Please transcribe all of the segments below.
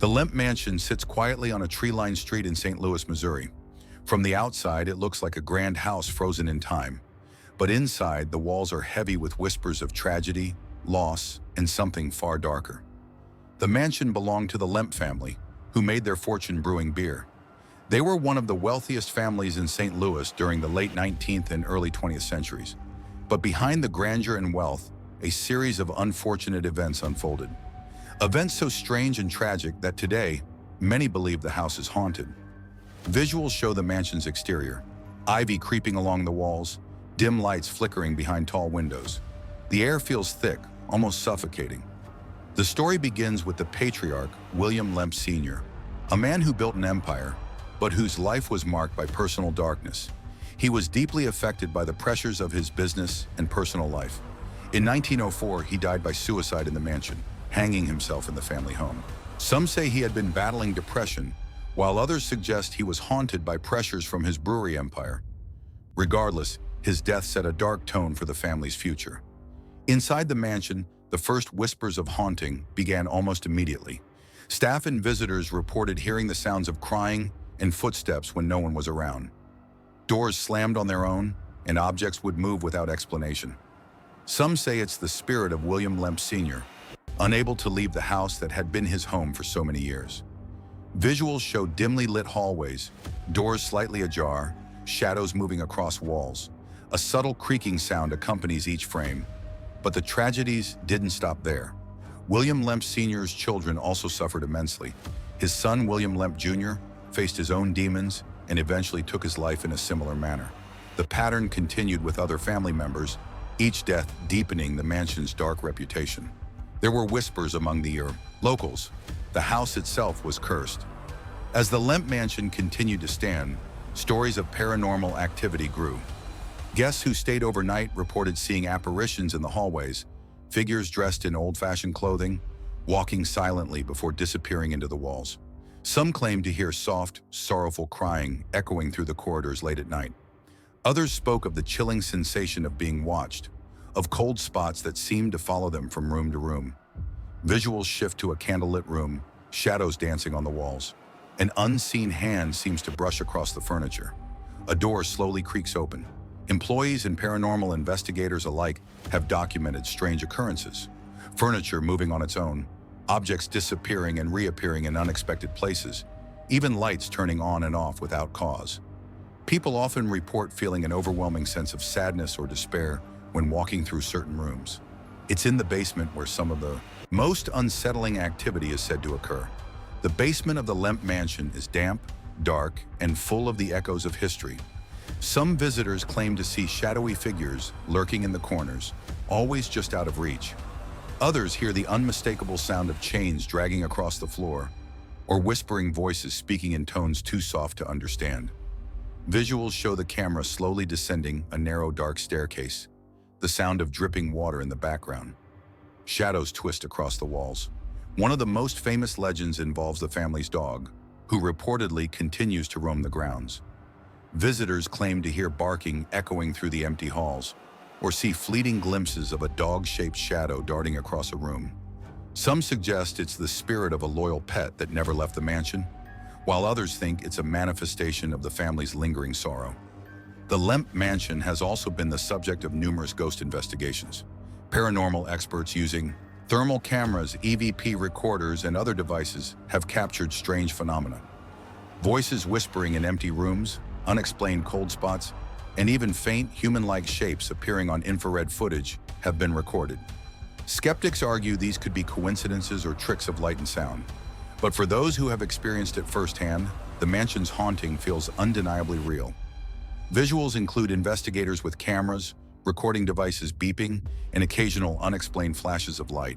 The Lemp Mansion sits quietly on a tree-lined street in St. Louis, Missouri. From the outside, it looks like a grand house frozen in time. But inside, the walls are heavy with whispers of tragedy, loss, and something far darker. The mansion belonged to the Lemp family, who made their fortune brewing beer. They were one of the wealthiest families in St. Louis during the late 19th and early 20th centuries. But behind the grandeur and wealth, a series of unfortunate events unfolded. Events so strange and tragic that today, many believe the house is haunted. Visuals show the mansion's exterior, ivy creeping along the walls, dim lights flickering behind tall windows. The air feels thick, almost suffocating. The story begins with the patriarch, William Lemp Sr., a man who built an empire, but whose life was marked by personal darkness. He was deeply affected by the pressures of his business and personal life. In 1904, he died by suicide in the mansion, hanging himself in the family home. Some say he had been battling depression, while others suggest he was haunted by pressures from his brewery empire. Regardless, his death set a dark tone for the family's future. Inside the mansion, the first whispers of haunting began almost immediately. Staff and visitors reported hearing the sounds of crying and footsteps when no one was around. Doors slammed on their own, and objects would move without explanation. Some say it's the spirit of William Lemp Sr., unable to leave the house that had been his home for so many years. Visuals show dimly lit hallways, doors slightly ajar, shadows moving across walls. A subtle creaking sound accompanies each frame. But the tragedies didn't stop there. William Lemp Sr.'s children also suffered immensely. His son, William Lemp Jr., faced his own demons and eventually took his life in a similar manner. The pattern continued with other family members, each death deepening the mansion's dark reputation. There were whispers among the locals. The house itself was cursed. As the Lemp Mansion continued to stand, stories of paranormal activity grew. Guests who stayed overnight reported seeing apparitions in the hallways, figures dressed in old-fashioned clothing, walking silently before disappearing into the walls. Some claimed to hear soft, sorrowful crying echoing through the corridors late at night. Others spoke of the chilling sensation of being watched, of cold spots that seemed to follow them from room to room. Visuals shift to a candlelit room, shadows dancing on the walls. An unseen hand seems to brush across the furniture. A door slowly creaks open. Employees and paranormal investigators alike have documented strange occurrences. Furniture moving on its own, objects disappearing and reappearing in unexpected places, even lights turning on and off without cause. People often report feeling an overwhelming sense of sadness or despair when walking through certain rooms. It's in the basement where some of the most unsettling activity is said to occur. The basement of the Lemp Mansion is damp, dark, and full of the echoes of history. Some visitors claim to see shadowy figures lurking in the corners, always just out of reach. Others hear the unmistakable sound of chains dragging across the floor, or whispering voices speaking in tones too soft to understand. Visuals show the camera slowly descending a narrow, dark staircase, the sound of dripping water in the background. Shadows twist across the walls. One of the most famous legends involves the family's dog, who reportedly continues to roam the grounds. Visitors claim to hear barking echoing through the empty halls, or see fleeting glimpses of a dog-shaped shadow darting across a room. Some suggest it's the spirit of a loyal pet that never left the mansion, while others think it's a manifestation of the family's lingering sorrow. The Lemp Mansion has also been the subject of numerous ghost investigations. Paranormal experts using thermal cameras, EVP recorders, and other devices have captured strange phenomena. Voices whispering in empty rooms, unexplained cold spots, and even faint human-like shapes appearing on infrared footage have been recorded. Skeptics argue these could be coincidences or tricks of light and sound. But for those who have experienced it firsthand, the mansion's haunting feels undeniably real. Visuals include investigators with cameras, recording devices beeping, and occasional unexplained flashes of light.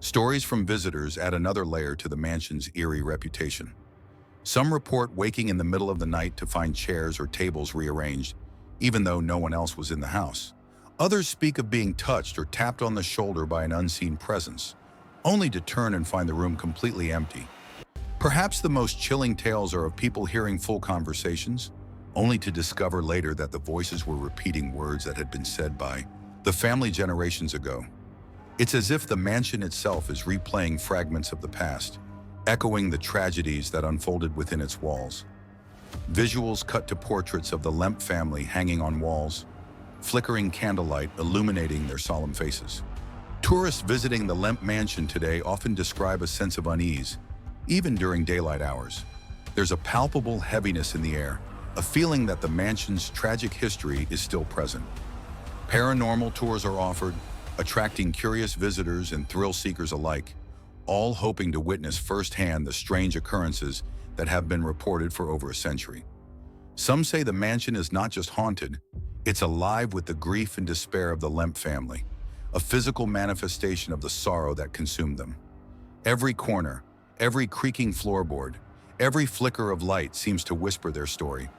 Stories from visitors add another layer to the mansion's eerie reputation. Some report waking in the middle of the night to find chairs or tables rearranged, even though no one else was in the house. Others speak of being touched or tapped on the shoulder by an unseen presence, only to turn and find the room completely empty. Perhaps the most chilling tales are of people hearing full conversations, only to discover later that the voices were repeating words that had been said by the family generations ago. It's as if the mansion itself is replaying fragments of the past, echoing the tragedies that unfolded within its walls. Visuals cut to portraits of the Lemp family hanging on walls, flickering candlelight illuminating their solemn faces. Tourists visiting the Lemp Mansion today often describe a sense of unease, even during daylight hours. There's a palpable heaviness in the air, a feeling that the mansion's tragic history is still present. Paranormal tours are offered, attracting curious visitors and thrill-seekers alike, all hoping to witness firsthand the strange occurrences that have been reported for over a century. Some say the mansion is not just haunted, it's alive with the grief and despair of the Lemp family, a physical manifestation of the sorrow that consumed them. Every corner, every creaking floorboard, every flicker of light seems to whisper their story.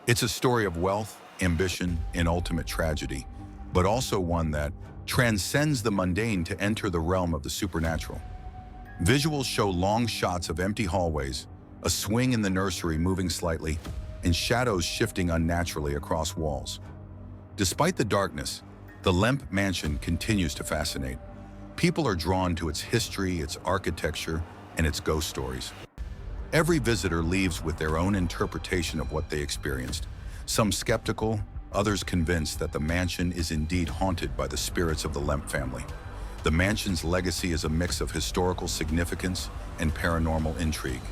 It's a story of wealth, ambition, and ultimate tragedy, but also one that transcends the mundane to enter the realm of the supernatural. Visuals show long shots of empty hallways, a swing in the nursery moving slightly, and shadows shifting unnaturally across walls. Despite the darkness, the Lemp Mansion continues to fascinate. People are drawn to its history, its architecture, and its ghost stories. Every visitor leaves with their own interpretation of what they experienced, some skeptical, others convinced that the mansion is indeed haunted by the spirits of the Lemp family. The mansion's legacy is a mix of historical significance and paranormal intrigue.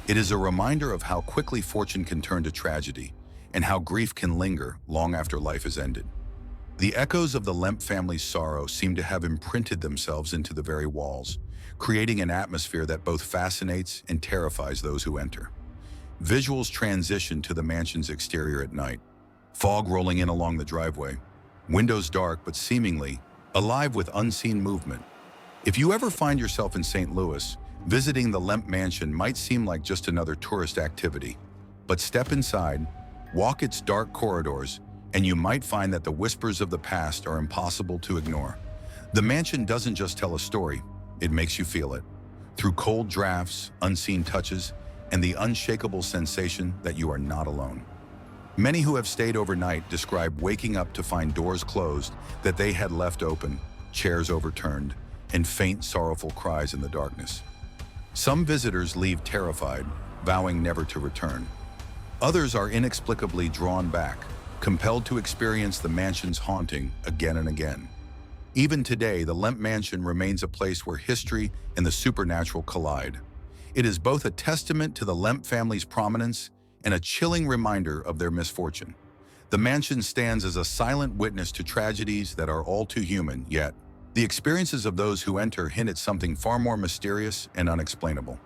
It is a reminder of how quickly fortune can turn to tragedy and how grief can linger long after life is ended. The echoes of the Lemp family's sorrow seem to have imprinted themselves into the very walls, creating an atmosphere that both fascinates and terrifies those who enter. Visuals transition to the mansion's exterior at night, fog rolling in along the driveway, windows dark but seemingly alive with unseen movement. If you ever find yourself in St. Louis, visiting the Lemp Mansion might seem like just another tourist activity. But step inside, walk its dark corridors, and you might find that the whispers of the past are impossible to ignore. The mansion doesn't just tell a story, it makes you feel it. Through cold drafts, unseen touches, and the unshakable sensation that you are not alone. Many who have stayed overnight describe waking up to find doors closed that they had left open, chairs overturned, and faint, sorrowful cries in the darkness. Some visitors leave terrified, vowing never to return. Others are inexplicably drawn back, compelled to experience the mansion's haunting again and again. Even today, the Lemp Mansion remains a place where history and the supernatural collide. It is both a testament to the Lemp family's prominence and a chilling reminder of their misfortune. The mansion stands as a silent witness to tragedies that are all too human, yet the experiences of those who enter hint at something far more mysterious and unexplainable.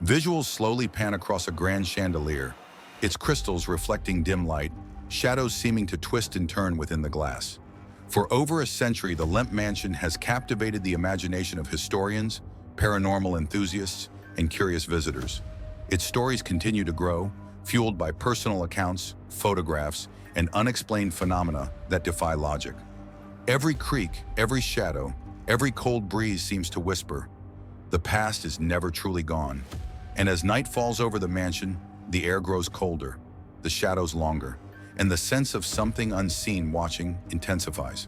Visuals slowly pan across a grand chandelier, its crystals reflecting dim light, shadows seeming to twist and turn within the glass. For over a century, the Lemp Mansion has captivated the imagination of historians, paranormal enthusiasts, and curious visitors. Its stories continue to grow, fueled by personal accounts, photographs, and unexplained phenomena that defy logic. Every creak, every shadow, every cold breeze seems to whisper, the past is never truly gone. And as night falls over the mansion, the air grows colder, the shadows longer, and the sense of something unseen watching intensifies.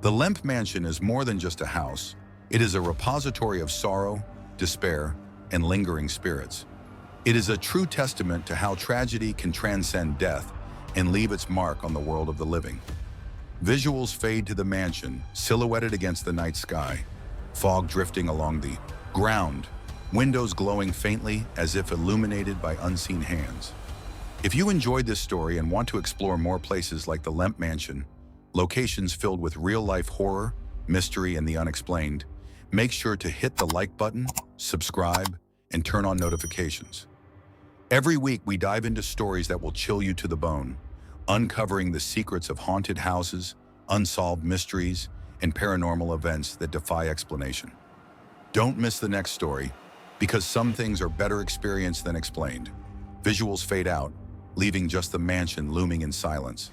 The Lemp Mansion is more than just a house. It is a repository of sorrow, despair, and lingering spirits. It is a true testament to how tragedy can transcend death and leave its mark on the world of the living. Visuals fade to the mansion, silhouetted against the night sky, fog drifting along the ground, windows glowing faintly as if illuminated by unseen hands. If you enjoyed this story and want to explore more places like the Lemp Mansion, locations filled with real-life horror, mystery, and the unexplained, make sure to hit the like button, subscribe, and turn on notifications. Every week, we dive into stories that will chill you to the bone, uncovering the secrets of haunted houses, unsolved mysteries, and paranormal events that defy explanation. Don't miss the next story, because some things are better experienced than explained. Visuals fade out, leaving just the mansion looming in silence.